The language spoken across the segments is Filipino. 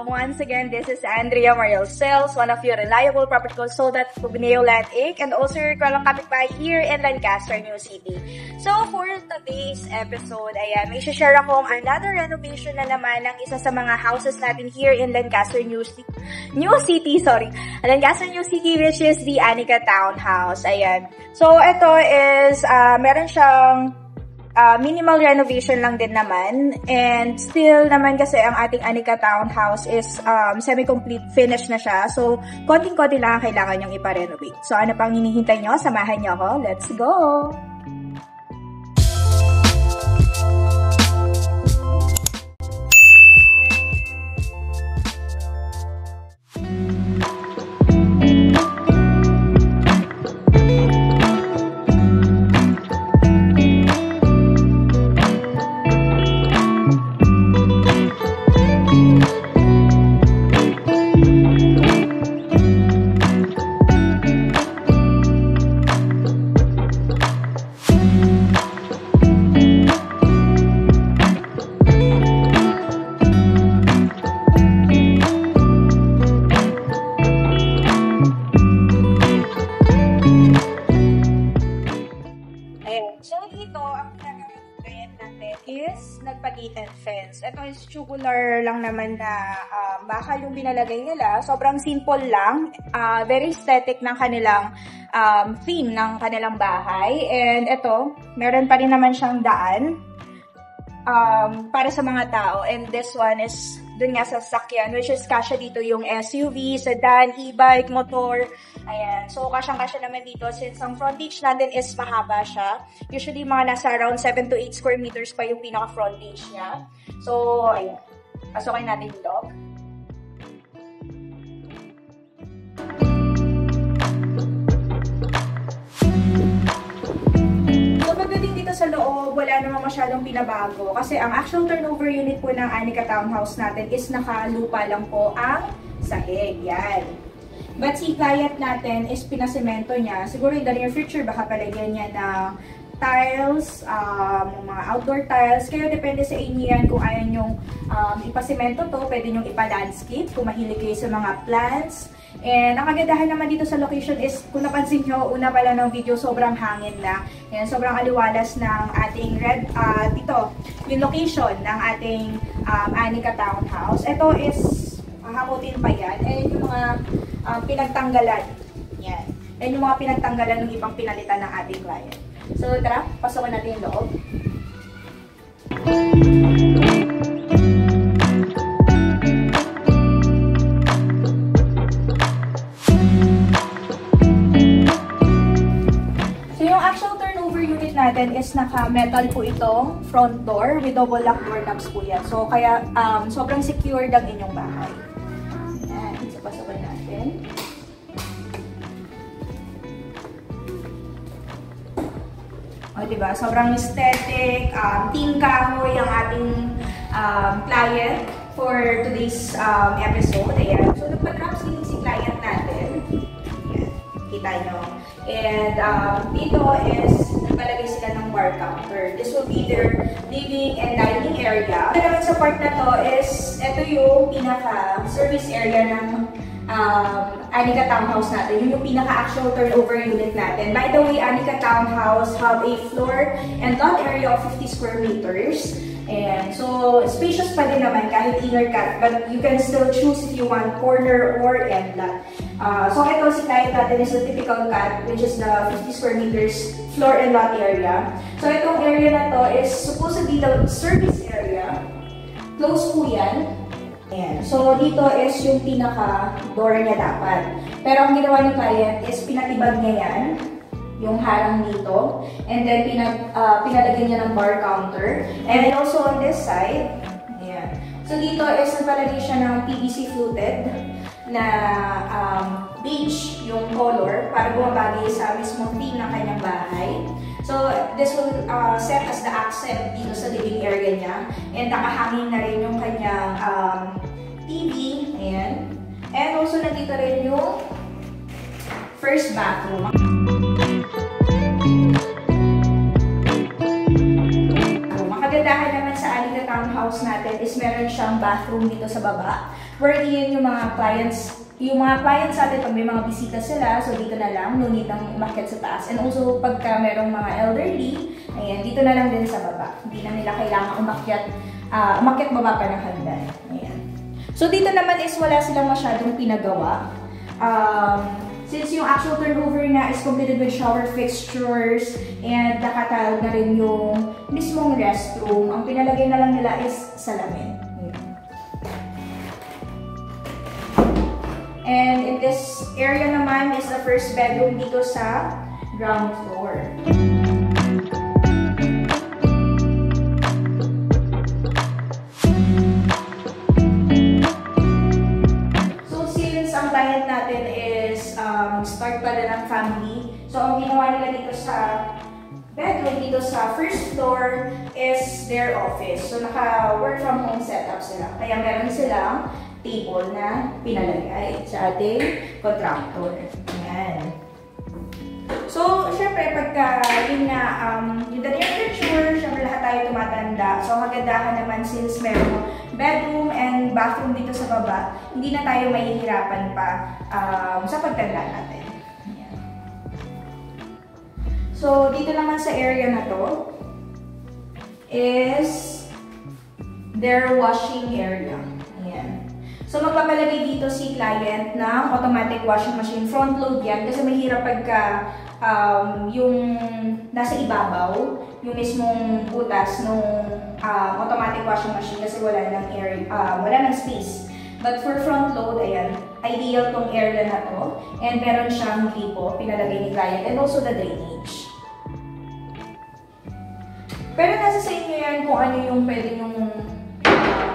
Once again, this is Andrea Mariel Sales, one of your reliable property consultant for Bineo Land Inc. and also your Kualang Kapitbahay here in Lancaster, New City. So for today's episode, may share ako another renovation na naman ng isa sa mga houses natin here in Lancaster, New City, Lancaster, New City, which is the Anika Townhouse. Ayan. So ito is, meron siyang minimal renovation lang din naman, and still naman kasi ang ating Anika Townhouse is semi-complete finish na siya. So, konting-konti lang ang kailangan nyong ipa-renovate. So, ano pang hinihintay nyo? Samahan nyo ako. Let's go! Nagpa-gate and fence. Ito is tubular lang naman na bakal yung binalagay nila. Sobrang simple lang. Very aesthetic ng kanilang theme ng kanilang bahay. And ito, meron pa rin naman siyang daan para sa mga tao. And this one is dun nga sa sasakyan, which is kasya dito yung SUV, sedan, e-bike, motor. Ayan. So, kasyang-kasya naman dito since ang frontage natin is mahaba siya. Usually, mga nasa around 7 to 8 square meters pa yung pinaka-frontage niya. So, ayan. Pasokin natin yung loob. Pagdating dito sa loob, wala naman masyadong pinabago kasi ang actual turnover unit po ng Anika Townhouse natin is nakalupa lang po ang sahig. Yan. But si client natin is pinasemento niya. Siguro in the near future, baka palagyan niya ng tiles, mga outdoor tiles. Kaya depende sa inyo yan kung ayaw nyong ipasemento to, pwede nyong ipa-landscape kung mahilig kayo sa mga plants. And ang kagandahan naman dito sa location is, kung napansin nyo, una pala ng video, sobrang hangin na. Yan, sobrang aliwalas ng ating dito, yung location ng ating Anika Townhouse. Ito is, hakutin pa yan. And yung mga pinagtanggalan. Yan. And yung mga pinagtanggalan ng ibang pinalitan ng ating client. So, tara, pasokan natin yung loob. Natin is naka-metal po itong front door with double lock door knobs po yan. So, kaya sobrang secured ang inyong bahay. Ayan. So, pasokan natin. O, diba? Sobrang aesthetic, team kahoy ang ating client for today's episode. Ayan. So, nagpa-drop ceiling si client natin. Ayan. Kita nyo. And dito is nagpalagay sila ng bar counter. This will be their living and dining area. Naman sa part na to is, ito yung pinaka-service area ng Anika Townhouse natin. Yun yung pinaka-actual turnover unit natin. By the way, Anika Townhouse have a floor and lot area of 50 square meters. And so, spacious pa din naman kahit inner cut, but you can still choose if you want corner or end lot. So, ito si client natin is a typical cut, which is the 50 square meters floor and lot area. So, itong area na to is supposedly the service area. Close po yan. Ayan. So, dito is yung pinaka-door niya dapat. Pero ang ginawa ng client is pinatibag niya yan. Yung harang dito. And then, pinalagyan niya ng bar counter. And then also on this side, ayan. So, dito is nagpalagay siya ng PVC fluted na beige yung color para bumabagay sa mismong theme ng kanyang bahay. So, this will set as the accent dito sa living area niya. And nakahangin na rin yung kanyang TV. Ayan. And also, nandito rin yung first bathroom. Ang kagandahan naman sa Aliga Townhouse natin is meron siyang bathroom dito sa baba. Wherein yung mga clients natin, pag may mga bisita sila, so dito na lang, no need nang umakyat sa taas. And also, pagka merong mga elderly, ayan, dito na lang din sa baba. Hindi na nila kailangan umakyat baba pa ng hagdan. Ayan. So, dito naman is wala silang masyadong pinagawa. Since yung actual turnover na is completed with shower fixtures and nakatawag na rin yung mismong restroom, ang pinalagay na lang nila is salamin. And in this area naman is the first bedroom dito sa ground floor. So since ang client natin is start pala ng family, so ang ginawa nila dito sa bedroom, dito sa first floor is their office. So naka-work from home setup sila. Kaya meron silang table na pinalagay sa ating contractor. Ayan. So, syempre, pagka yun nga, yung the near future, syempre lahat tayo tumatanda. So, ang kagandahan naman since meron bedroom and bathroom dito sa baba, hindi na tayo mahihirapan pa sa pagtanda natin. Ayan. So, dito naman sa area na to is their washing area. Ayan. So, magpapalagay dito si client ng automatic washing machine. Front load yan kasi mahirap pagka yung nasa ibabaw, yung mismong butas ng automatic washing machine kasi wala ng space. But for front load, ayan, ideal tong area na to. And meron siyang gripo, pinalagay ni client, and also the drainage. Pero nasa sa inyo yan kung ano yung pwede yung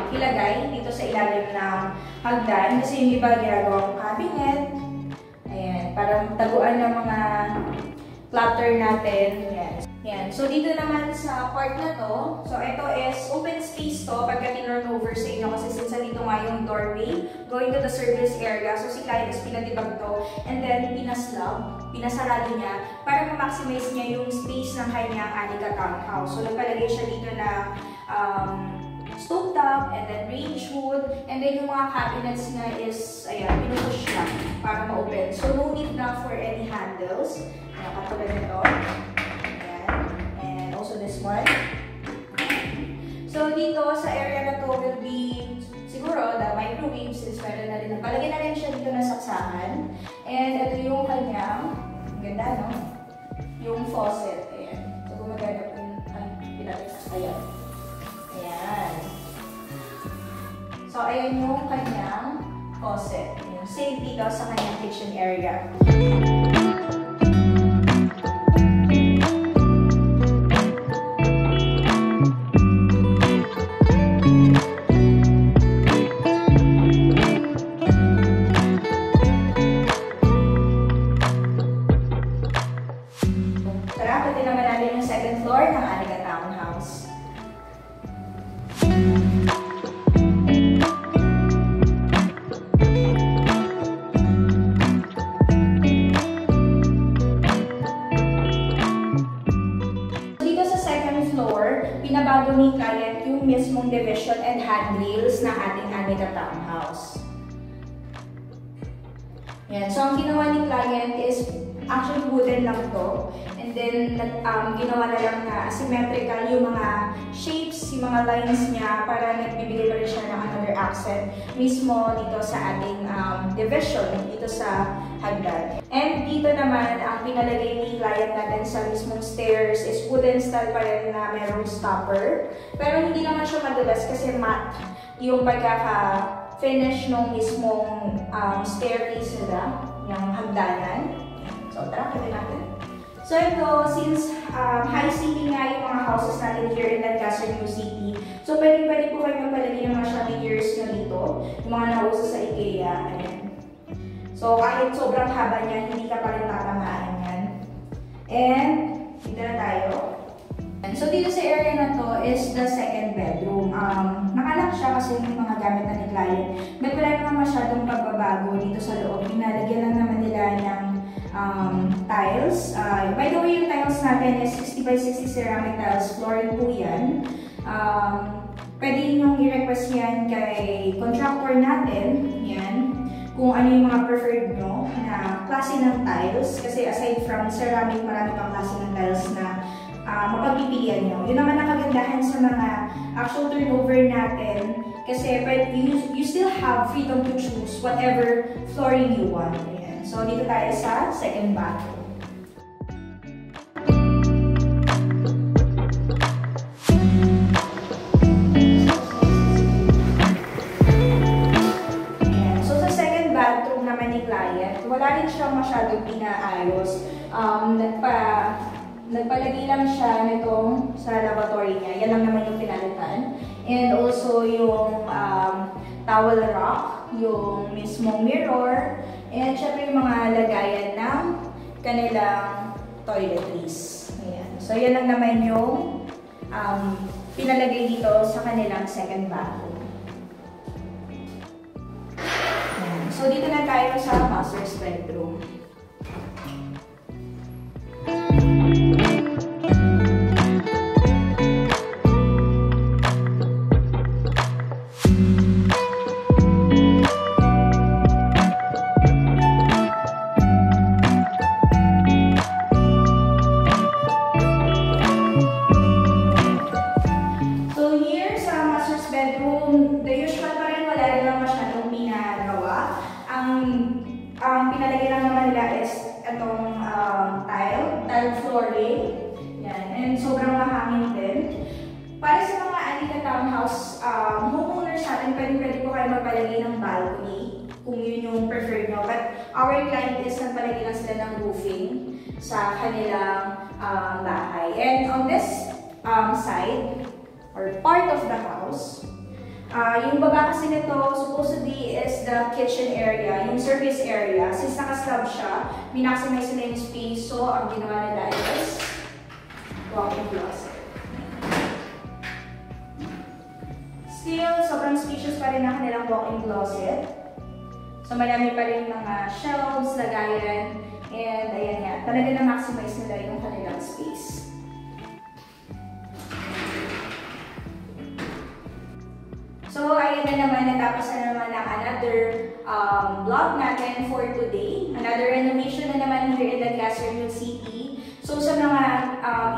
ilagay dito sa ilalim ng hagdan. Kasi yung iba ginagawang cabinet. Ayan, para taguan ng mga clutter natin. Ayan. Ayan. So, dito naman sa part na to, so ito is open space to pagka tinurn over sa inyo kasi since dito nga yung doorway going to the service area. So, si client is pinatibag to and then pinasarado niya para ma-maximize niya yung space ng kanyang Aliga Townhouse. So, nagpalagay siya dito na stovetop, and then range hood, and then yung mga cabinets na is, ayan, pinupush lang para ma-open. So, no need na for any handles. Ayan, katulad nito. Ayan. And also this one. So, dito sa area na to will be siguro the microwave since meron na rin. Palagay na rin siya dito na saksahan. And ito yung kanyang, ganda, no? Yung faucet. Ayan. So, gumagana po yung pinapit. Ayan. Ayan. So, ayan yung kanyang faucet. Ayan. Same dito sa kanyang kitchen area. Tara, pati naman natin yung second floor ng Aliga Townhouse. Pinabago ni client yung mismong division and handrails ng ating Aliga Townhouse. Yan. So, ang ginawa ni client is actually wooden lang to. And then, ginawa na lang na symmetrical yung mga shapes, yung mga lines niya para nagbibigay pa rin siya ng another accent mismo dito sa ating division, dito sa hagdan. And dito naman, ang pinalagay ni client natin sa mismong stairs is wooden style pa rin na merong stopper. Pero hindi naman siya madulas kasi matte yung pagkaka-finish ng mismong staircase nila, yung hagdanan. So, tara, pwede natin. So, ito, since high ceiling nga yung mga houses natin here in Lancaster, New City, so pwede po kayo magpalagay ng mga chandeliers na dito, yung mga nauso sa IKEA. Ayan. So, kahit sobrang haba niyan, hindi ka pa rin tatamaan yan. And, dito na tayo. So, dito sa area na to is the second bedroom. Nakalock siya kasi yung mga gamit na ni client. But wala naman masyadong pagbabago dito sa loob. Pinalagyan lang naman nila ng tiles. By the way, yung tiles natin is 60 by 60 ceramic tiles. Flooring po yan. Pwede nyo i-request yan kay contractor natin. Yan. Kung ano yung mga preferred nyo na klase ng tiles. Kasi aside from ceramic, marami pang klase ng tiles na mapagpipilian nyo. Yun naman ang kagandahan sa mga actual turnover natin. Kasi you still have freedom to choose whatever flooring you want. Ayan. So, dito tayo sa second bathroom. Wala rin siyang masyadong pinaayos. Nagpalagay lang siya nitong sa lavatory niya. Yan lang naman yung pinalitan. And also yung towel rack, yung mismong mirror, and syempre yung mga lagayan ng kanilang toiletries. Ayan. So yan lang naman yung pinalagay dito sa kanilang second bathroom. So, dito na tayo sa master's bedroom. So, here sa master's bedroom, the usual pa rin, wala rin lang masyadong pinagawa. Ang pinalagay lang naman nila is itong tile flooring. Yan. And sobrang mahangin din. Para sa mga Anita Townhouse homeowners natin, pwede po kayo magpalagay ng balcony kung yun yung preferred nyo. But our client is nagpalagay lang sila ng roofing sa kanilang bahay. And on this side, or part of the house, yung baba kasi nito, supposedly is the kitchen area, yung service area. Since naka-slab siya, minaximize nila yung space. So, ang ginawa nila is walk-in closet. Still, sobrang spacious pa rin ang kanilang walk-in closet. So, marami pa rin mga shelves, lagayan, and ayan nga, talaga na-maximize nila yung kanilang space. So, ayun na naman, natapos na naman ang another vlog natin for today. Another renovation na naman here in Lancaster, New City. So, sa mga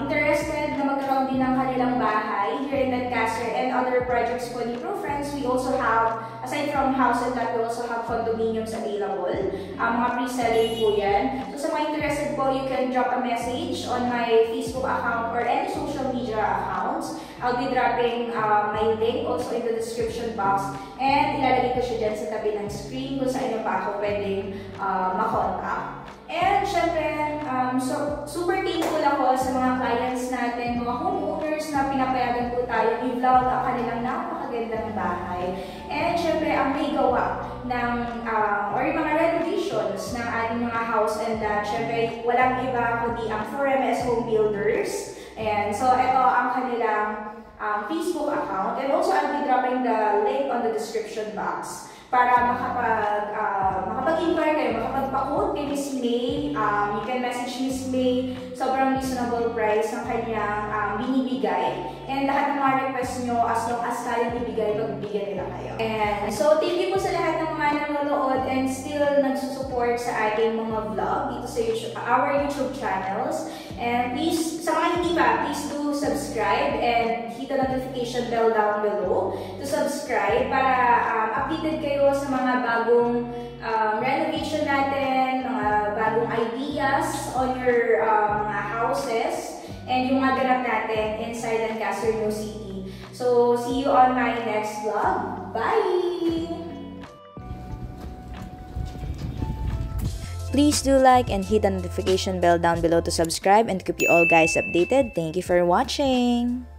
interested na magkaroon din ng kanilang bahay here in Lancaster and other projects po ni ProFriends, we also have, aside from house and lot, we also have condominiums available. Mga pre-selling po yan. So, sa mga interested po, you can drop a message on my Facebook account or any social media accounts. I'll be dropping my link also in the description box, and ilalagay ko siya dyan sa tabi ng screen kung saan nyo pa ako pwedeng makontak. And syempre, so, super thankful ako sa mga clients natin, mga homeowners na pinapayagan po tayo i-vlog ang kanilang napakagandang bahay. And syempre, ang may gawa ng, or yung mga renovations ng ating mga house and lot, syempre, walang iba kundi ang 4MS Home Builders. And so, ito ang kanilang Facebook account. And also, I'll be dropping the link on the description box para makapag-inquire kayo, makapag-pa-quote kay Miss May. You can message Miss May. Sobrang reasonable price ng kanyang binibigay. And lahat ng mga request nyo, as long as kayang ibigay, pagbibigyan nila kayo. And so, thank you po sa lahat ng mga nanonood and still nagsusupport sa ating mga vlog dito sa our YouTube channels. And please, sa mga hindi pa, please do subscribe and hit the notification bell down below to subscribe para updated kayo sa mga bagong renovation natin, mga bagong ideas on your houses, and yung mga ganap natin inside Lancaster, New City. So, see you on my next vlog. Bye! Please do like and hit the notification bell down below to subscribe and keep you all guys updated. Thank you for watching!